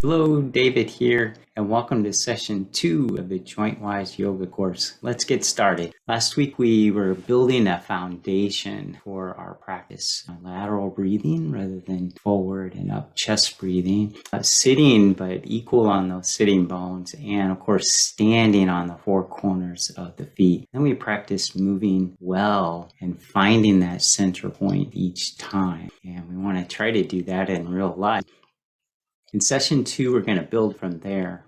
Hello, David here, and welcome to session 2 of the JointWise Yoga course. Let's get started. Last week we were building a foundation for our practice, lateral breathing rather than forward and up chest breathing, sitting but equal on those sitting bones, and of course standing on the four corners of the feet. Then we practiced moving well and finding that center point each time, and we want to try to do that in real life. In session 2, we're going to build from there.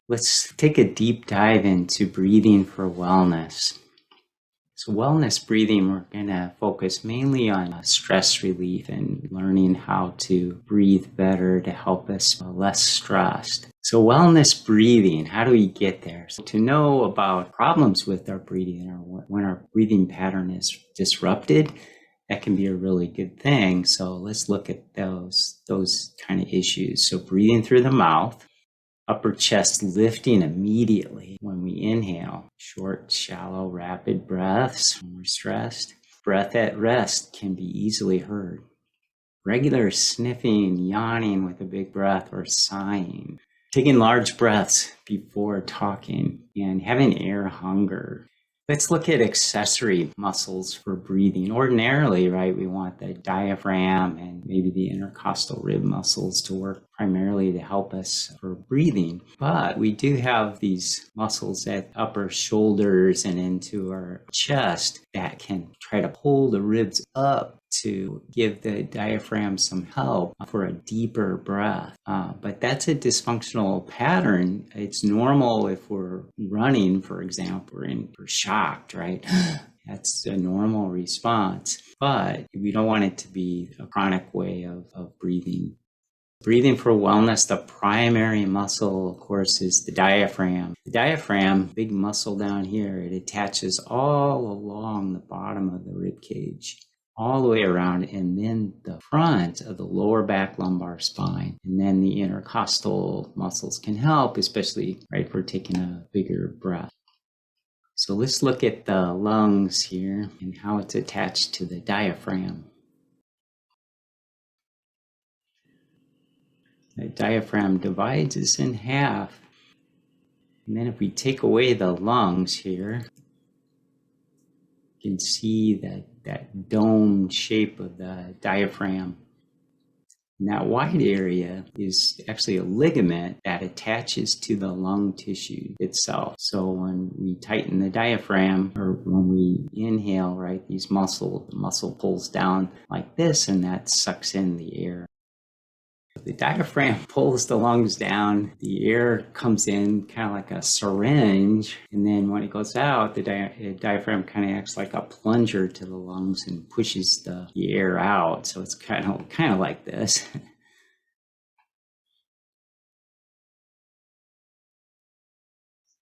Let's take a deep dive into breathing for wellness. So wellness breathing, we're going to focus mainly on stress relief and learning how to breathe better to help us less stressed. So wellness breathing, how do we get there? So to know about problems with our breathing or when our breathing pattern is disrupted, that can be a really good thing. So let's look at those kind of issues. So breathing through the mouth, upper chest lifting immediately when we inhale. Short, shallow, rapid breaths when we're stressed. Breath at rest can be easily heard. Regular sniffing, yawning with a big breath, or sighing. Taking large breaths before talking and having air hunger. Let's look at accessory muscles for breathing. Ordinarily, right, we want the diaphragm and maybe the intercostal rib muscles to work primarily to help us for breathing. But we do have these muscles at upper shoulders and into our chest that can try to pull the ribs up to give the diaphragm some help for a deeper breath. But that's a dysfunctional pattern. It's normal if we're running, for example, and we're shocked, right? That's a normal response. But we don't want it to be a chronic way of breathing. Breathing for wellness, the primary muscle, of course, is the diaphragm. The diaphragm, big muscle down here, it attaches all along the bottom of the rib cage, all the way around, and then the front of the lower back lumbar spine. And then the intercostal muscles can help, especially right if we're taking a bigger breath. So let's look at the lungs here and how it's attached to the diaphragm. The diaphragm divides us in half. And then if we take away the lungs here, you can see that dome shape of the diaphragm. And that white area is actually a ligament that attaches to the lung tissue itself. So when we tighten the diaphragm or when we inhale, right, the muscle pulls down like this, and that sucks in the air. The diaphragm pulls the lungs down, the air comes in kind of like a syringe, and then when it goes out, the diaphragm kind of acts like a plunger to the lungs and pushes the air out. So it's kind of like this.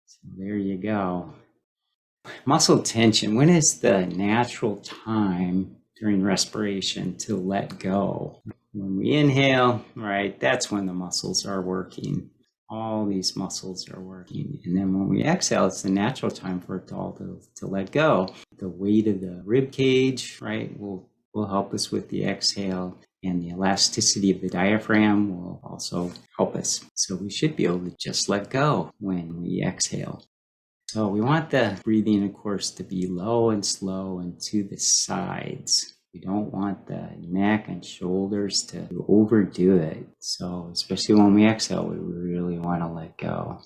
So there you go. Muscle tension. When is the natural time during respiration to let go? When we inhale, right, that's when the muscles are working. All these muscles are working. And then when we exhale, it's the natural time for it all to let go. The weight of the rib cage, right, will help us with the exhale. And the elasticity of the diaphragm will also help us. So we should be able to just let go when we exhale. So we want the breathing, of course, to be low and slow and to the sides. We don't want the neck and shoulders to overdo it. So especially when we exhale, we really want to let go.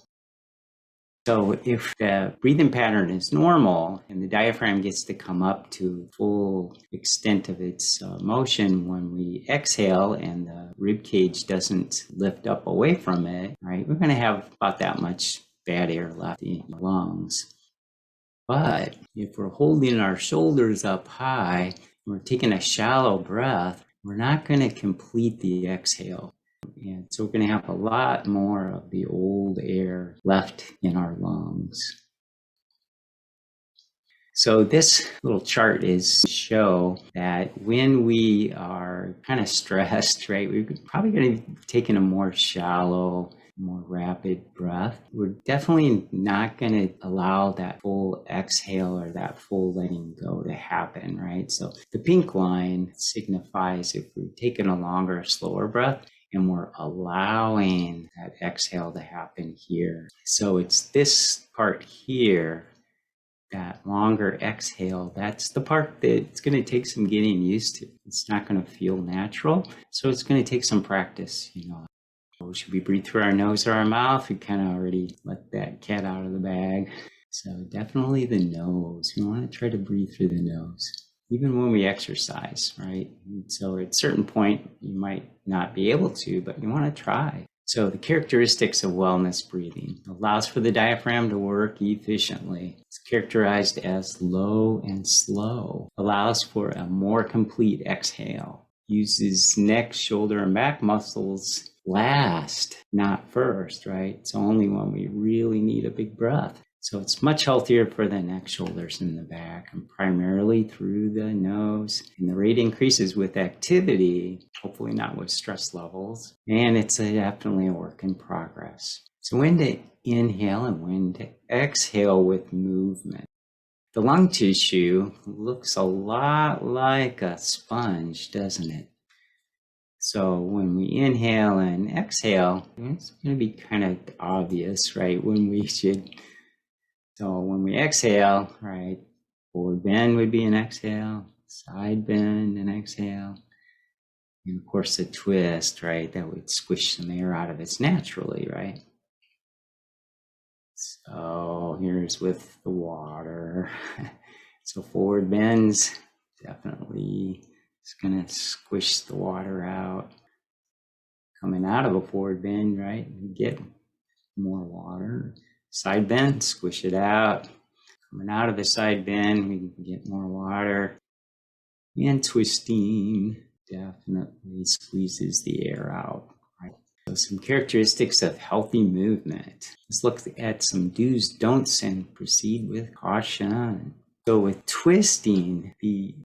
So if the breathing pattern is normal and the diaphragm gets to come up to full extent of its motion when we exhale and the rib cage doesn't lift up away from it, right, we're going to have about that much bad air left in the lungs. But if we're holding our shoulders up high, we're taking a shallow breath, we're not going to complete the exhale. And so we're going to have a lot more of the old air left in our lungs. So this little chart is to show that when we are kind of stressed, right, we're probably going to be taking a more shallow, more rapid breath. We're definitely not going to allow that full exhale or that full letting go to happen, right? So the pink line signifies if we're taking a longer, slower breath, and we're allowing that exhale to happen here. So it's this part here, that longer exhale, that's the part that's going to take some getting used to. It's not going to feel natural, so it's going to take some practice. Should we breathe through our nose or our mouth? We kind of already let that cat out of the bag. So definitely the nose. We want to try to breathe through the nose, even when we exercise, right? And so at a certain point, you might not be able to, but you want to try. So the characteristics of wellness breathing allows for the diaphragm to work efficiently. It's characterized as low and slow, allows for a more complete exhale, uses neck, shoulder, and back muscles last, not first, right? It's only when we really need a big breath. So it's much healthier for the neck, shoulders, and the back, and primarily through the nose. And the rate increases with activity, hopefully not with stress levels. And it's definitely a work in progress. So when to inhale and when to exhale with movement. The lung tissue looks a lot like a sponge, doesn't it? So when we inhale and exhale, it's going to be kind of obvious, right? So when we exhale, right, forward bend would be an exhale, side bend and exhale. And of course the twist, right, that would squish some air out of us naturally, right? So here's with the water. So forward bends, definitely it's gonna squish the water out. Coming out of a forward bend, right, we get more water. Side bend, squish it out. Coming out of the side bend, we can get more water. And twisting definitely squeezes the air out. Right? So some characteristics of healthy movement. Let's look at some do's, don'ts, and proceed with caution. So with twisting, the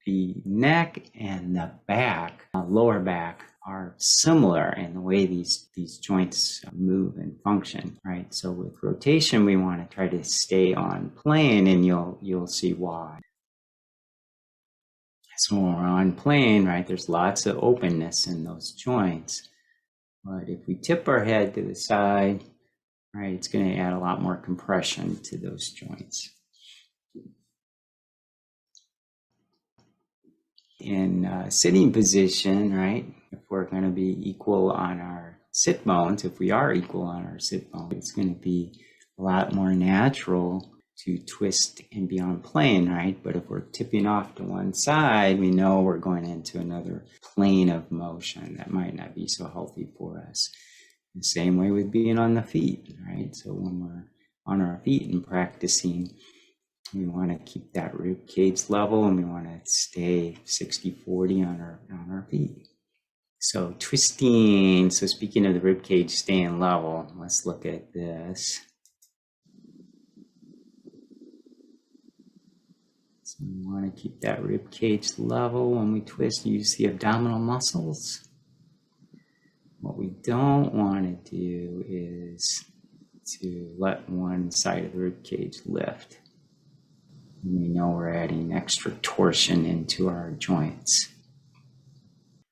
neck and the back, lower back, are similar in the way these joints move and function, right? So with rotation, we want to try to stay on plane, and you'll see why. So when we're on plane, right, there's lots of openness in those joints. But if we tip our head to the side, right, it's going to add a lot more compression to those joints. In sitting position, right, if we're going to be equal on our sit bones, if we are equal on our sit bones, it's going to be a lot more natural to twist and be on plane, right? But if we're tipping off to one side, we know we're going into another plane of motion that might not be so healthy for us. The same way with being on the feet, right? So when we're on our feet and practicing, we want to keep that rib cage level, and we want to stay 60-40 on our feet. So twisting, so speaking of the rib cage staying level, let's look at this. So we want to keep that rib cage level when we twist, use the abdominal muscles. What we don't want to do is to let one side of the rib cage lift. We know we're adding extra torsion into our joints.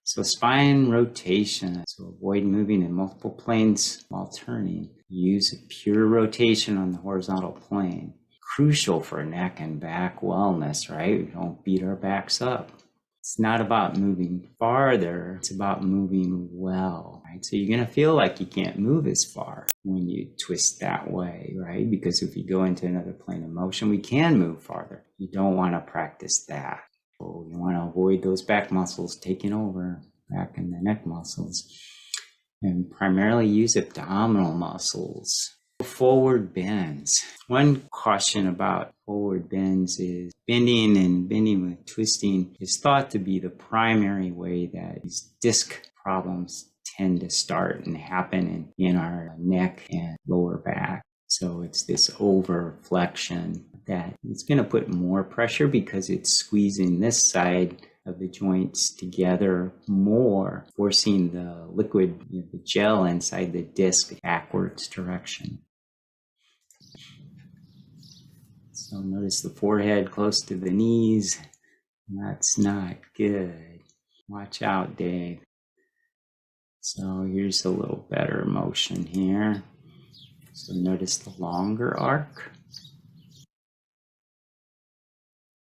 So spine rotation, so avoid moving in multiple planes while turning. Use a pure rotation on the horizontal plane. Crucial for neck and back wellness, right? We don't beat our backs up. It's not about moving farther, it's about moving well, right? So you're going to feel like you can't move as far when you twist that way, right? Because if you go into another plane of motion, we can move farther. You don't want to practice that. So you want to avoid those back muscles taking over, back and the neck muscles, and primarily use abdominal muscles. Forward bends. One caution about forward bends is bending with twisting is thought to be the primary way that these disc problems tend to start and happen in our neck and lower back. So it's this over flexion that it's going to put more pressure because it's squeezing this side of the joints together more, forcing the liquid, the gel inside the disc backwards direction. So notice the forehead close to the knees. That's not good. Watch out, Dave. So here's a little better motion here. So notice the longer arc.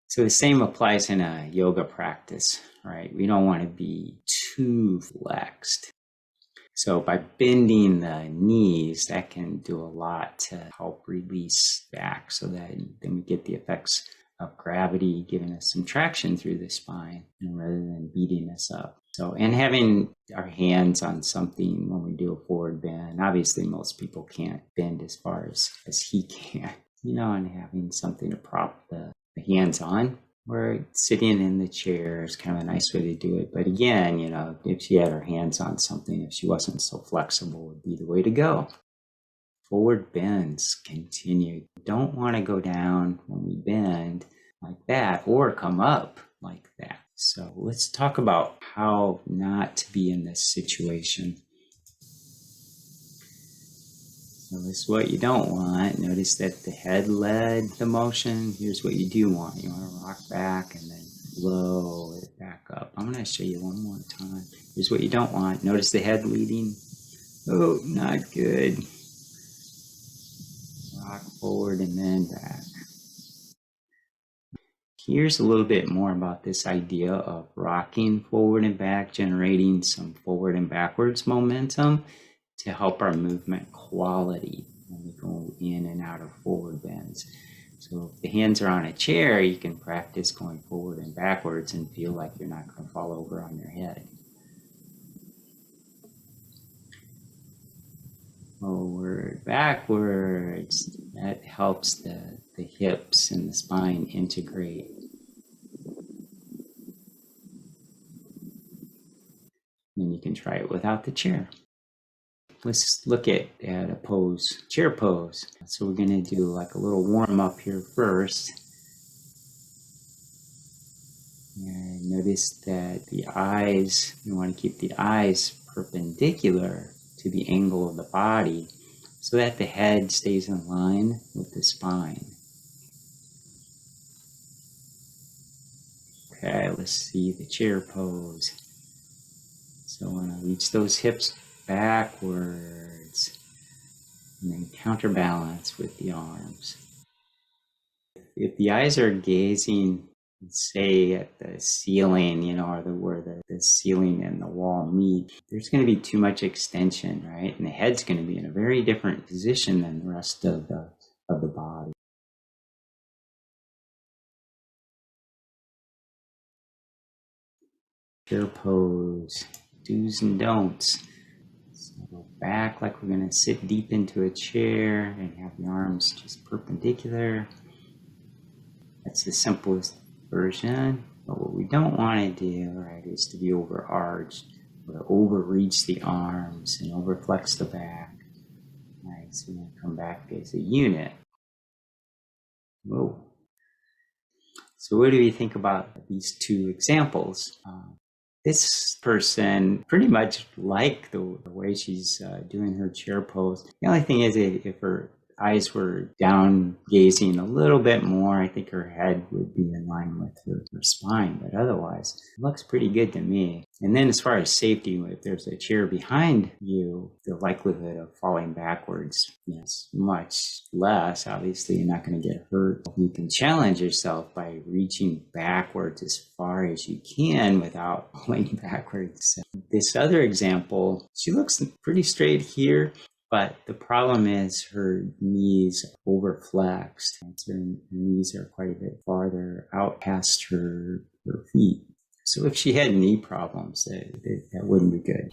So the same applies in a yoga practice, right? We don't want to be too flexed. So by bending the knees, that can do a lot to help release back so that then we get the effects of gravity giving us some traction through the spine and rather than beating us up. So, and having our hands on something when we do a forward bend, obviously most people can't bend as far as he can, and having something to prop the hands on. Or sitting in the chair is kind of a nice way to do it. But again, if she had her hands on something, if she wasn't so flexible, would be the way to go. Forward bends continue. Don't want to go down when we bend like that or come up like that. So let's talk about how not to be in this situation. So this is what you don't want. Notice that the head led the motion. Here's what you do want. You want to rock back and then blow it back up. I'm going to show you one more time. Here's what you don't want. Notice the head leading. Oh, not good. Rock forward and then back. Here's a little bit more about this idea of rocking forward and back, generating some forward and backwards momentum to help our movement quality when we go in and out of forward bends. So if the hands are on a chair, you can practice going forward and backwards and feel like you're not going to fall over on your head. Forward, backwards, that helps the hips and the spine integrate. And you can try it without the chair. Let's look at a pose, chair pose. So we're going to do like a little warm up here first. And notice that the eyes, you want to keep the eyes perpendicular to the angle of the body so that the head stays in line with the spine. Okay, let's see the chair pose. So I want to reach those hips backwards and then counterbalance with the arms. If the eyes are gazing, say at the ceiling, or where the ceiling and the wall meet, there's going to be too much extension, right? And the head's going to be in a very different position than the rest of the body. Chair pose, do's and don'ts. So go back like we're going to sit deep into a chair and have the arms just perpendicular. That's the simplest version. But what we don't want to do, right, is to be overarched or overreach the arms and overflex the back. Right, so we're going to come back as a unit. Whoa. So what do we think about these two examples? This person pretty much like the way she's doing her chair pose. The only thing is if her eyes were down gazing a little bit more, I think her head would be in line with her spine, but otherwise it looks pretty good to me. And then as far as safety, if there's a chair behind you, the likelihood of falling backwards is much less. Obviously, you're not going to get hurt. You can challenge yourself by reaching backwards as far as you can without falling backwards. So this other example, she looks pretty straight here. But the problem is her knees overflexed. Her knees are quite a bit farther out past her feet. So if she had knee problems, that wouldn't be good.